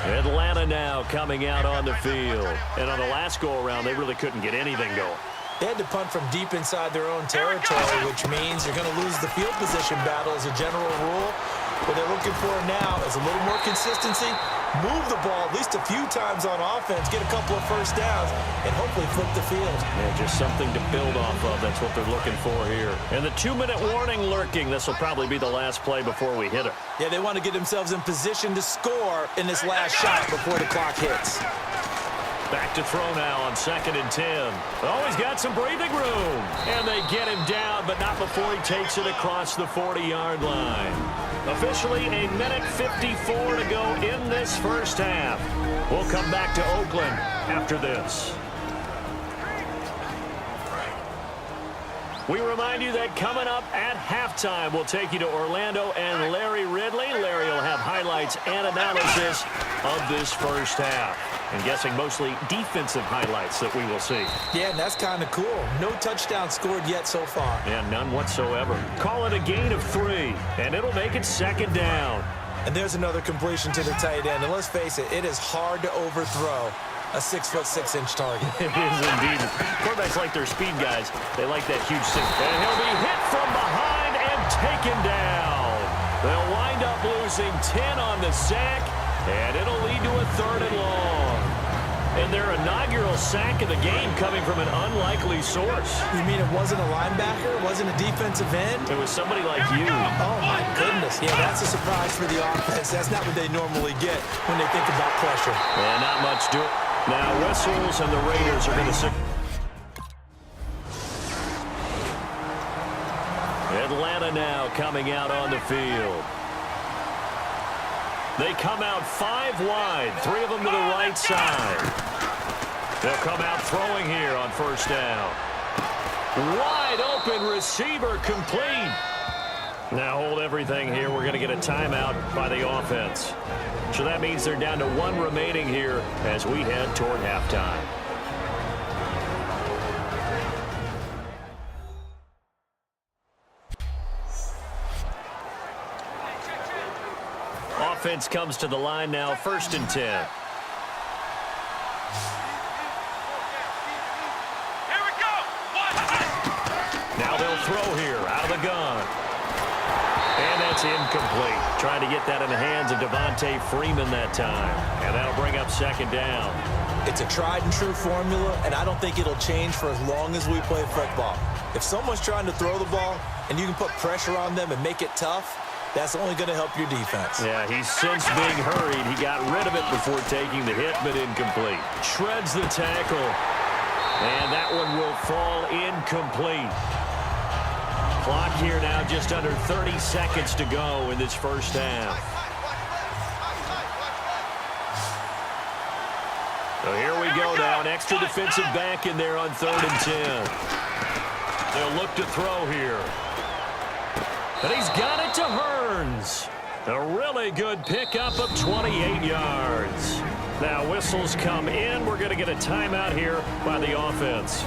Atlanta now coming out on the field. And on the last go-around, they really couldn't get anything going. They had to punt from deep inside their own territory, which means you're going to lose the field position battle as a general rule. What they're looking for now is a little more consistency, move the ball at least a few times on offense, get a couple of first downs, and hopefully flip the field. Yeah, just something to build off of. That's what they're looking for here. And the 2-minute warning lurking. This will probably be the last play before we hit it. Yeah, they want to get themselves in position to score in this last shot before the clock hits. Back to throw now on 2nd and 10. Oh, he's got some breathing room. And they get him down, but not before he takes it across the 40-yard line. Officially, 1:54 to go in this first half. We'll come back to Oakland after this. We remind you that coming up at halftime, we'll take you to Orlando and Larry Ridley. Larry will have highlights and analysis of this first half. I'm guessing mostly defensive highlights that we will see. Yeah, and that's kind of cool. No touchdown scored yet so far. Yeah, none whatsoever. Call it a gain of 3, and it'll make it 2nd down. And there's another completion to the tight end. And let's face it, it is hard to overthrow a 6'6" target. It is indeed. Quarterbacks like their speed guys. They like that huge 6. And he'll be hit from behind and taken down. They'll wind up losing 10 on the sack, and it'll lead to a 3rd and long. And their inaugural sack of the game coming from an unlikely source. You mean it wasn't a linebacker? It wasn't a defensive end? It was somebody like you. Oh, my goodness. Yeah, that's a surprise for the offense. That's not what they normally get when they think about pressure. Yeah, not much to it. Now whistles, and the Raiders are going to sit. Atlanta now coming out on the field. They come out 5 wide, 3 of them to the right side. They'll come out throwing here on 1st down. Wide open receiver complete. Now hold everything here. We're going to get a timeout by the offense. So that means they're down to 1 remaining here as we head toward halftime. Offense comes to the line now, 1st and 10. Here we go. Now they'll throw here out of the gun. And that's incomplete. Trying to get that in the hands of Devontae Freeman that time. And that'll bring up 2nd down. It's a tried and true formula, and I don't think it'll change for as long as we play football. If someone's trying to throw the ball and you can put pressure on them and make it tough, that's only going to help your defense. Yeah, he's since being hurried. He got rid of it before taking the hit, but incomplete. Shreds the tackle. And that one will fall incomplete. Clock here now just under 30 seconds to go in this first half. So here we go now. An extra defensive back in there on 3rd and 10. They'll look to throw here. And he's got it to Hearns. A really good pickup of 28 yards. Now whistles come in. We're going to get a timeout here by the offense.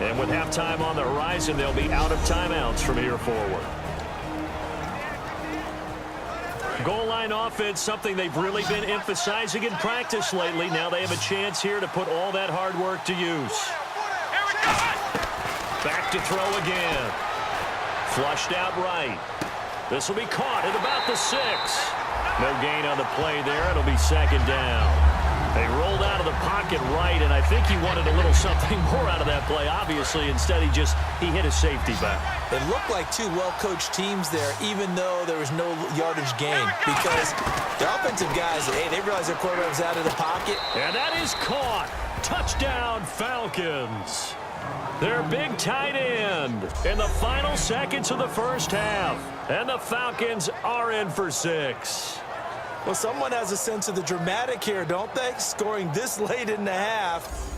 And with halftime on the horizon, they'll be out of timeouts from here forward. Goal line offense, something they've really been emphasizing in practice lately. Now they have a chance here to put all that hard work to use. Back to throw again. Flushed out right. This will be caught at about the 6. No gain on the play there. It'll be 2nd down. They rolled out of the pocket right, and I think he wanted a little something more out of that play. Obviously, instead he hit his safety back. It looked like 2 well-coached teams there, even though there was no yardage gain, because the offensive guys, hey, they realized their quarterback was out of the pocket. And that is caught. Touchdown, Falcons. Their big tight end in the final seconds of the first half. And the Falcons are in for 6. Well, someone has a sense of the dramatic here, don't they? Scoring this late in the half.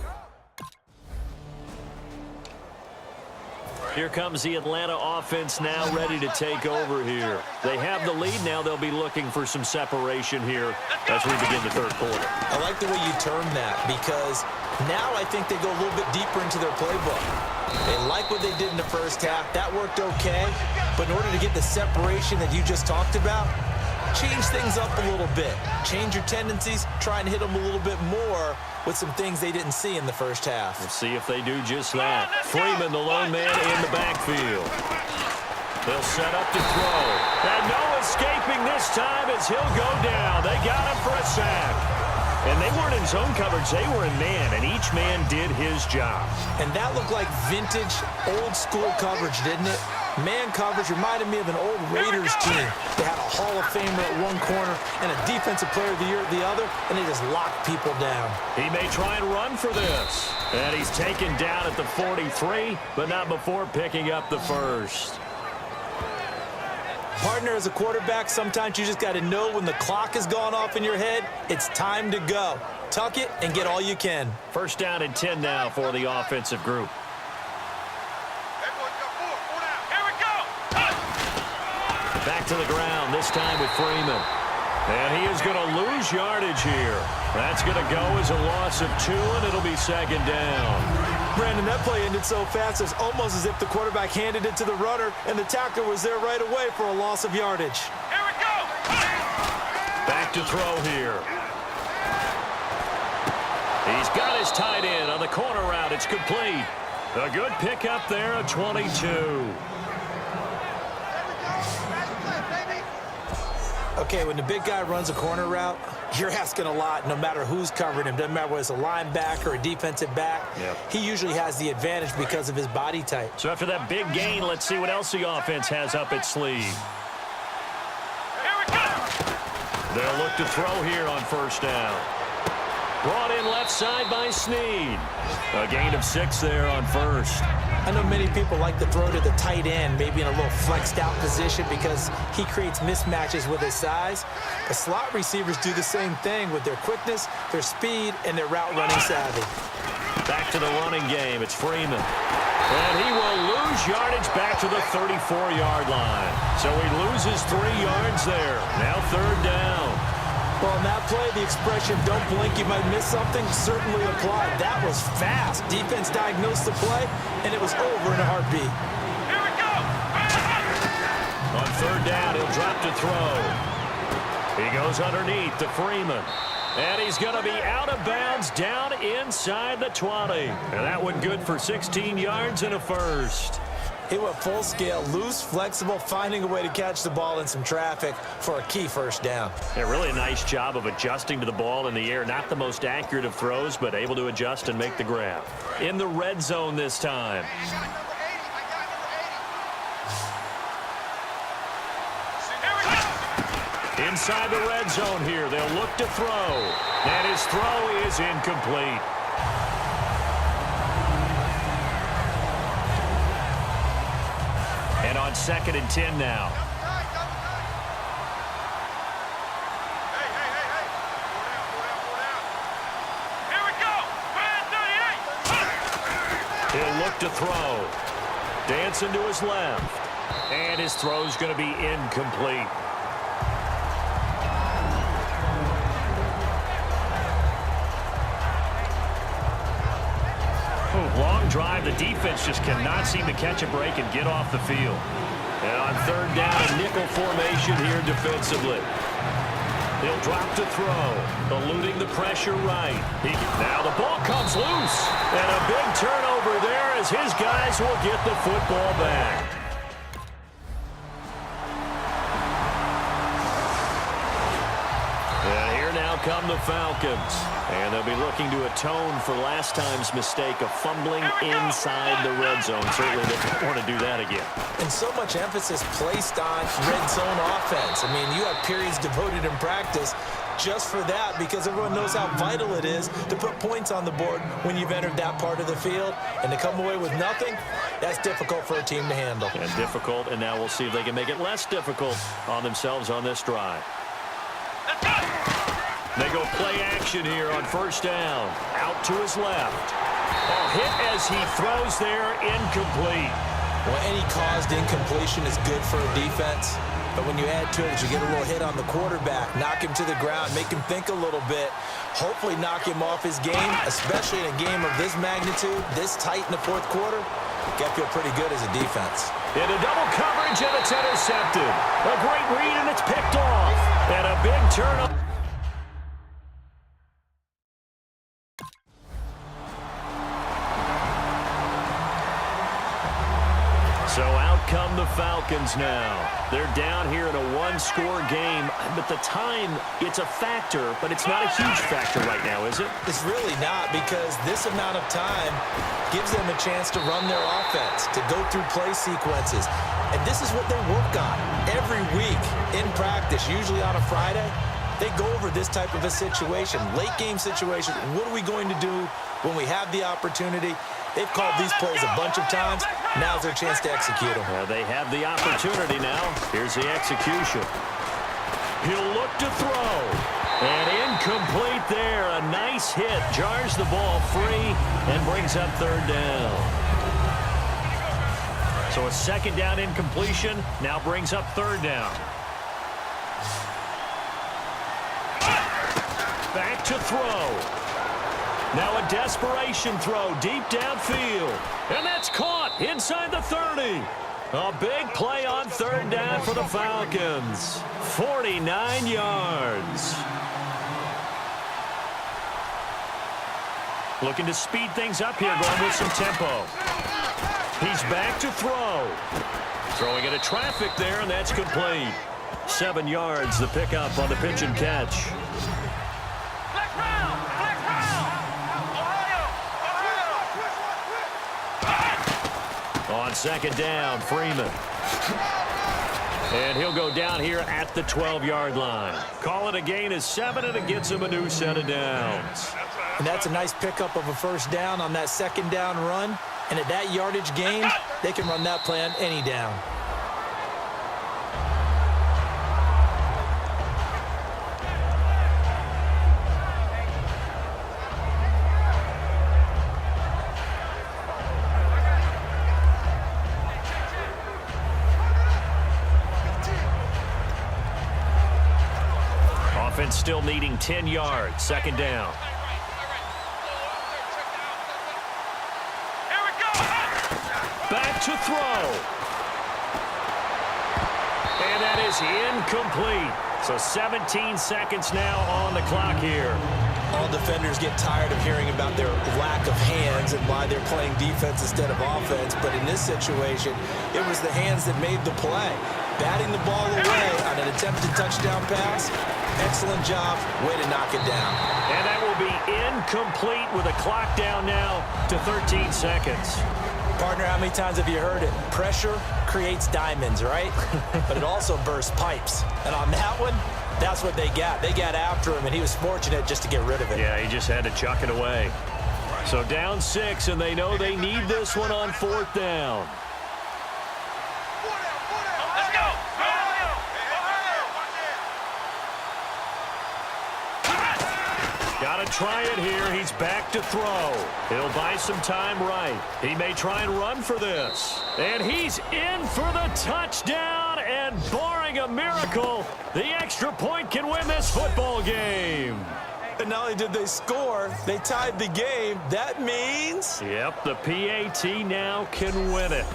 Here comes the Atlanta offense now ready to take over here. They have the lead now. They'll be looking for some separation here as we begin the 3rd quarter. I like the way you term that, because now I think they go a little bit deeper into their playbook. They like what they did in the first half. That worked okay. But in order to get the separation that you just talked about, change things up a little bit. Change your tendencies, try and hit them a little bit more with some things they didn't see in the first half. We'll see if they do just that. Freeman, the lone man in the backfield. They'll set up to throw. And no escaping this time as he'll go down. They got him for a sack. And they weren't in zone coverage. They were in man, and each man did his job. And that looked like vintage, old-school coverage, didn't it? Man coverage reminded me of an old Raiders team. They had a Hall of Famer at one corner and a Defensive Player of the Year at the other, and they just locked people down. He may try and run for this. And he's taken down at the 43, but not before picking up the first. Partner, as a quarterback, sometimes you just got to know when the clock has gone off in your head, it's time to go. Tuck it and get all you can. First down and 10 now for the offensive group. Back to the ground, this time with Freeman. And he is going to lose yardage here. That's going to go as a loss of 2, and it'll be second down. Brandon, that play ended so fast, it's almost as if the quarterback handed it to the runner, and the tackler was there right away for a loss of yardage. Here we go! Back to throw here. He's got his tight end on the corner route. It's complete. A good pickup there, a 22. Okay, when the big guy runs a corner route, you're asking a lot no matter who's covering him. Doesn't matter whether it's a linebacker or a defensive back. Yep. He usually has the advantage because of his body type. So after that big gain, let's see what else the offense has up its sleeve. Here we go! They'll look to throw here on first down. Brought in left side by Snead. A gain of 6 there on first. I know many people like to throw to the tight end, maybe in a little flexed out position because he creates mismatches with his size. But slot receivers do the same thing with their quickness, their speed, and their route running savvy. Back to the running game. It's Freeman. And he will lose yardage back to the 34-yard line. So he loses 3 yards there. Now third down. Well, in that play, the expression, don't blink, you might miss something, certainly applied. That was fast. Defense diagnosed the play, and it was over in a heartbeat. Here we go! On third down, he'll drop to throw. He goes underneath to Freeman. And he's going to be out of bounds down inside the 20. And that one good for 16 yards and a first. He went full scale, loose, flexible, finding a way to catch the ball in some traffic for a key first down. Yeah, really a nice job of adjusting to the ball in the air. Not the most accurate of throws, but able to adjust and make the grab. In the red zone this time. Inside the red zone here, they'll look to throw. And his throw is incomplete. And on 2nd and 10 now. Here we go! He'll look to throw. Dancing to his left. And his throw's going to be incomplete. Long drive. The defense just cannot seem to catch a break and get off the field. And on third down, a nickel formation here defensively. He'll drop to throw, eluding the pressure right. Now the ball comes loose. And a big turnover there as his guys will get the football back. And here now come the Falcons. And they'll be looking to atone for last time's mistake of fumbling inside the red zone. Certainly they don't want to do that again. And so much emphasis placed on red zone offense. I mean, you have periods devoted in practice just for that because everyone knows how vital it is to put points on the board when you've entered that part of the field. And to come away with nothing, that's difficult for a team to handle. And difficult, and now we'll see if they can make it less difficult on themselves on this drive. They go play action here on first down. Out to his left. Hit as he throws there, incomplete. Well, any caused incompletion is good for a defense. But when you add to it, you get a little hit on the quarterback, knock him to the ground, make him think a little bit, hopefully knock him off his game, especially in a game of this magnitude, this tight in the fourth quarter. Got to feel pretty good as a defense. Into double coverage, and it's intercepted. A great read, and it's picked off. And a big turnover. So out come the Falcons now. They're down here in a one-score game, but the time, it's a factor, but it's not a huge factor right now, is it? It's really not, because this amount of time gives them a chance to run their offense, to go through play sequences. And this is what they work on every week in practice, usually on a Friday. They go over this type of a situation, late-game situation. What are we going to do when we have the opportunity? They've called these plays a bunch of times. Now's their chance to execute them. Well, they have the opportunity now. Here's the execution. He'll look to throw. And incomplete there. A nice hit. Jars the ball free and brings up third down. So a second down incompletion now brings up third down. Back to throw. Now a desperation throw deep downfield. And that's caught inside the 30. A big play on third down for the Falcons. 49 yards. Looking to speed things up here, going with some tempo. He's back to throw. Throwing into traffic there, and that's complete. 7 yards, the pickup on the pitch and catch. On second down, Freeman. And he'll go down here at the 12-yard line. Call it a gain of 7, and it gets him a new set of downs. And that's a nice pickup of a first down on that second down run. And at that yardage gain, they can run that play on any down. Offense still needing 10 yards. Second down. Back to throw. And that is incomplete. So 17 seconds now on the clock here. All defenders get tired of hearing about their lack of hands and why they're playing defense instead of offense. But in this situation, it was the hands that made the play. Batting the ball away on an attempted touchdown pass. Excellent job. Way to knock it down. And that will be incomplete with a clock down now to 13 seconds. Partner, how many times have you heard it? Pressure creates diamonds, right? But it also bursts pipes. And on that one, that's what they got. They got after him, and he was fortunate just to get rid of it. Yeah, he just had to chuck it away. So down 6, and they know they need this one on fourth down. Let's go! Got to try it here. He's back to throw. He'll buy some time right. He may try and run for this. And he's in for the touchdown. And barring a miracle, the extra point can win this football game. And not only did they score, they tied the game. That means... Yep, the PAT now can win it.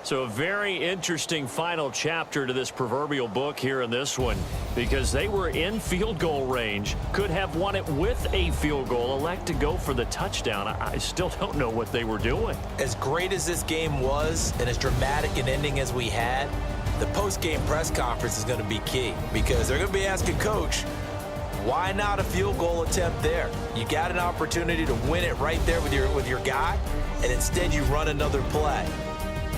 So a very interesting final chapter to this proverbial book here in this one, because they were in field goal range, could have won it with a field goal, elect to go for the touchdown. I still don't know what they were doing. As great as this game was and as dramatic an ending as we had, the post-game press conference is going to be key, because they're going to be asking Coach, why not a field goal attempt there? You got an opportunity to win it right there with your guy, and instead you run another play.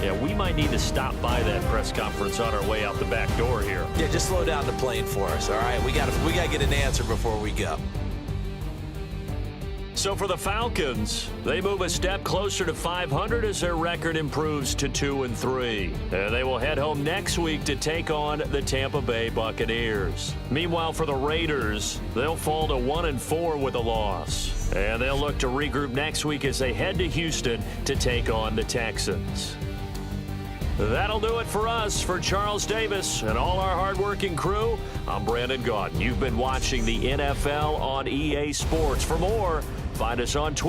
Yeah, we might need to stop by that press conference on our way out the back door here. Yeah, just slow down the plane for us, all right? We got to get an answer before we go. So for the Falcons, they move a step closer to 500 as their record improves to 2-3. And they will head home next week to take on the Tampa Bay Buccaneers. Meanwhile, for the Raiders, they'll fall to 1-4 with a loss. And they'll look to regroup next week as they head to Houston to take on the Texans. That'll do it for us. For Charles Davis and all our hardworking crew, I'm Brandon Gaudin. You've been watching the NFL on EA Sports. For more, find us on Twitter.